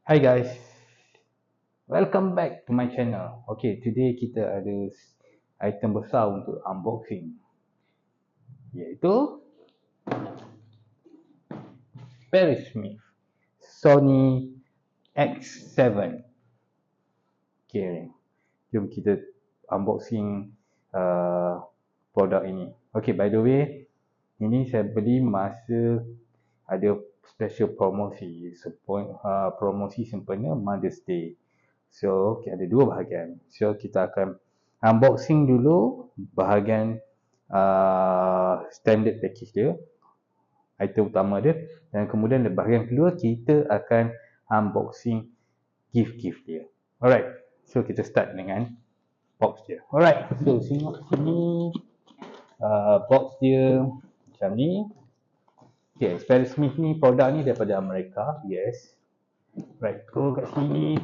Hi guys, welcome back to my channel. Okay, today kita ada item besar untuk unboxing, iaitu PerySmith Sony X7. Okay, jom kita unboxing produk ini. Okay, by the way, ini saya beli masa ada special promosi, promosi sempena Mother's Day. So, okay, ada dua bahagian. So, kita akan unboxing dulu bahagian standard package dia, item utama dia, dan kemudian di bahagian kedua kita akan unboxing gift-gift dia. Alright, so kita start dengan box dia. Alright, so sini box dia macam ni. Okay, PerySmith ni, produk ni daripada Amerika, yes. Right, so kat sini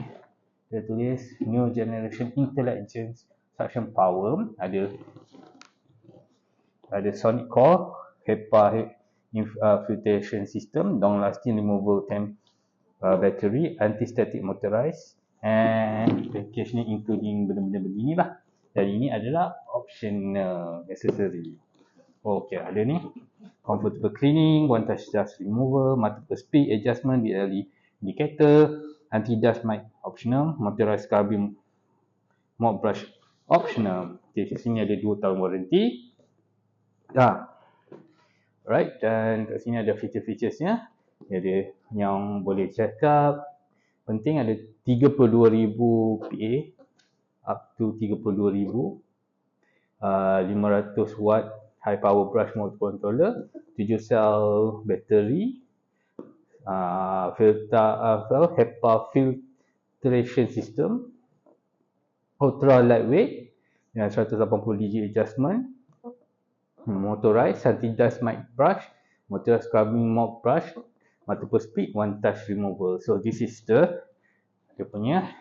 dia tulis New Generation Intelligence Suction Power. Ada Sonic Core, HEPA filtration system, long lasting removal temp battery, anti-static motorized, and package ni including benda-benda beginilah. Dan ini adalah optional accessory. Okay, ada ni comfortable cleaning, one touch dust remover, multiple speed adjustment, BLE indicator, anti-dust mic optional, motorized scrubbing mop brush optional. Okay, di sini ada 2 tahun warranty. Right, dan kat sini ada feature-featuresnya. Ada yang boleh check up. Penting ada 32,000 PA, up to 32,000. 500 watt high power brush motor controller, 7 cell battery, HEPA filtration system, ultra lightweight dengan 180 digit adjustment, motorized anti-dust mic brush, motorized scrubbing mop brush, multiple speed, one touch removal. So this is the dia punya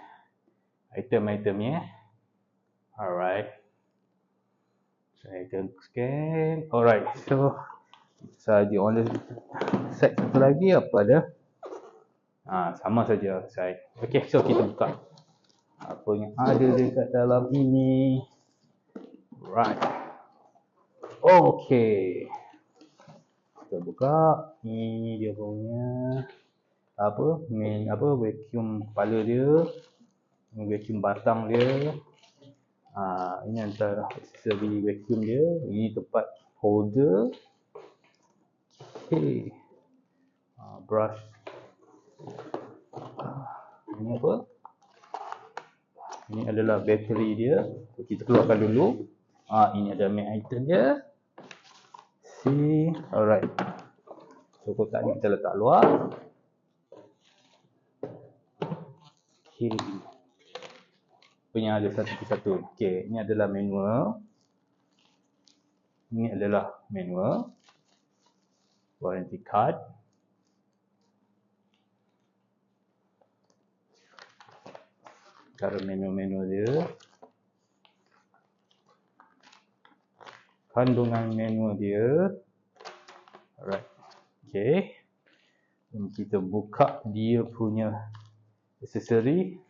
item-itemnya. Alright, saya akan scan. Alright, so saja on the side satu lagi apa ada? Sama saja side. Okay, so kita buka apa yang ada dekat dalam ini. Right. Okay, kita buka. Ini dia punya vacuum kepala dia, vacuum batang dia. Ini antara aksesori vacuum dia. Ini tempat holder. Okay, brush. Ini apa? Ini adalah bateri dia. Kita keluarkan dulu. Ini ada main item dia. See, alright. So kotak ni kita letak luar. Okay, punya ada satu persatu. Okay, ini adalah manual. Ini adalah manual, warranty card. Cara manual dia, kandungan manual dia. Alright, okay. Dan kita buka dia punya aksesori.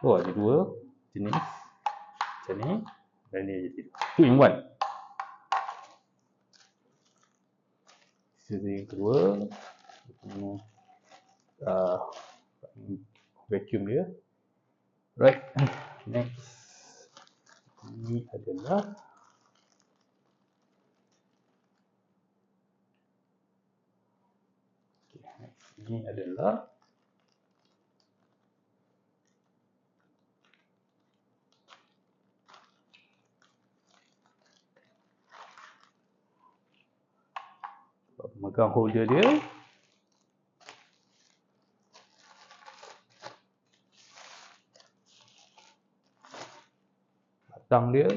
Oh, ada 2 jenis macam ni, dan ni jadi 2 in 1. Aksesori yang kedua, vacuum dia. Right, next ini adalah pemegang holder dia. Batang dia.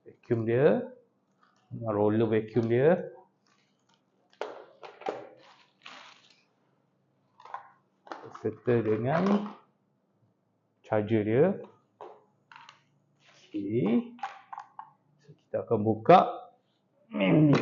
Vacuum dia. Roller vacuum dia. serta dengan charger dia. Okey. So, kita akan buka menu.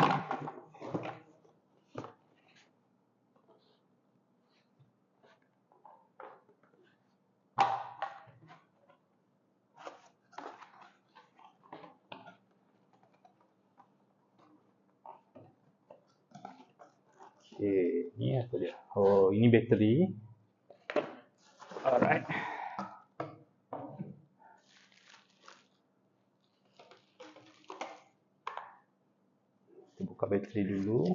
Okey, ni apa dia? Oh, ini bateri. Alright. Kita buka bateri dulu.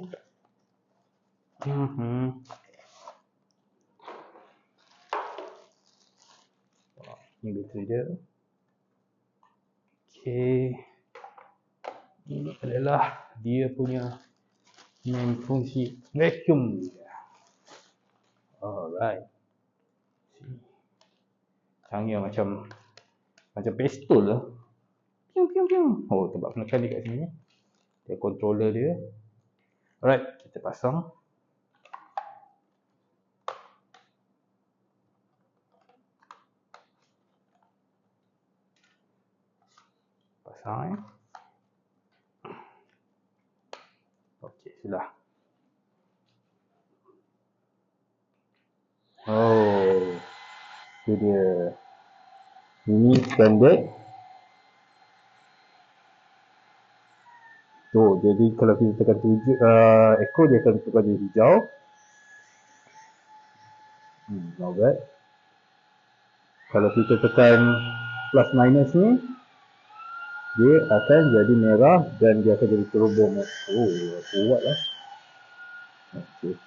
Ini bateri dia. Okey. Ini adalah dia punya main fungsi vacuum. Alright. Canggih macam pistol lah. Pium pium pium. Oh, tempat penekan dia kat sini. Dia controller dia. Alright, kita pasang. Pasang Okey, sudah. Oh, itu dia. Ini standard. Tu, jadi kalau kita tekan echo dia akan tukar jadi hijau. Alright. Kalau kita tekan plus minus ni, dia akan jadi merah dan dia akan jadi terobong. Oh, kuat lah. Okey.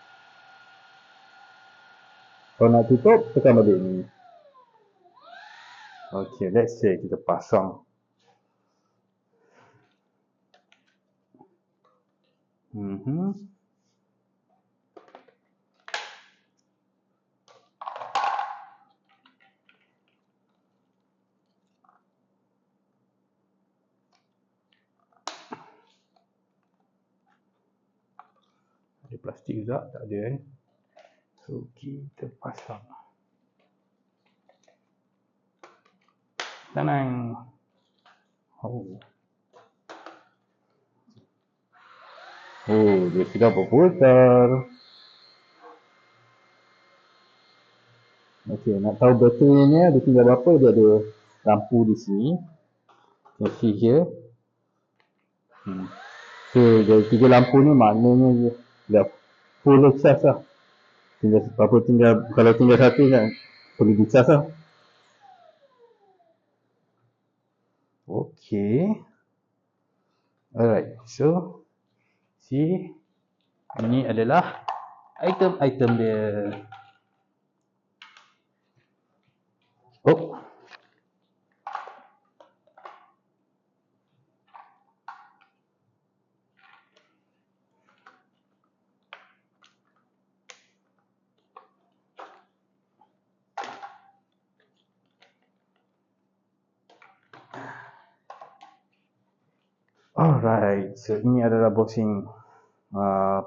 Kalau nak tutup, tekan balik ni. Okey, let's say kita pasang. Ada plastik juga? Tak ada kan? So, kita pasang. Tenang. Oh, dia sudah berputar. Okey, nak tahu bateri dia tinggal berapa, dia ada lampu di sini. You see here. So, dari 3 lampu ni maknanya dia dah full charge lah. Kalau tinggal satu kan, perlu di charge lah. Okey. Alright, so ini adalah item-item dia. Oh. Alright, so ini adalah boxing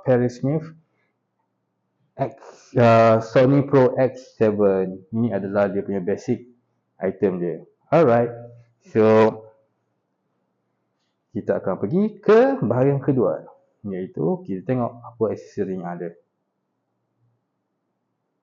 PerySmith Sony Pro X7. Ini adalah dia punya basic item dia. Alright, so kita akan pergi ke bahagian kedua, iaitu kita tengok apa aksesori yang ada.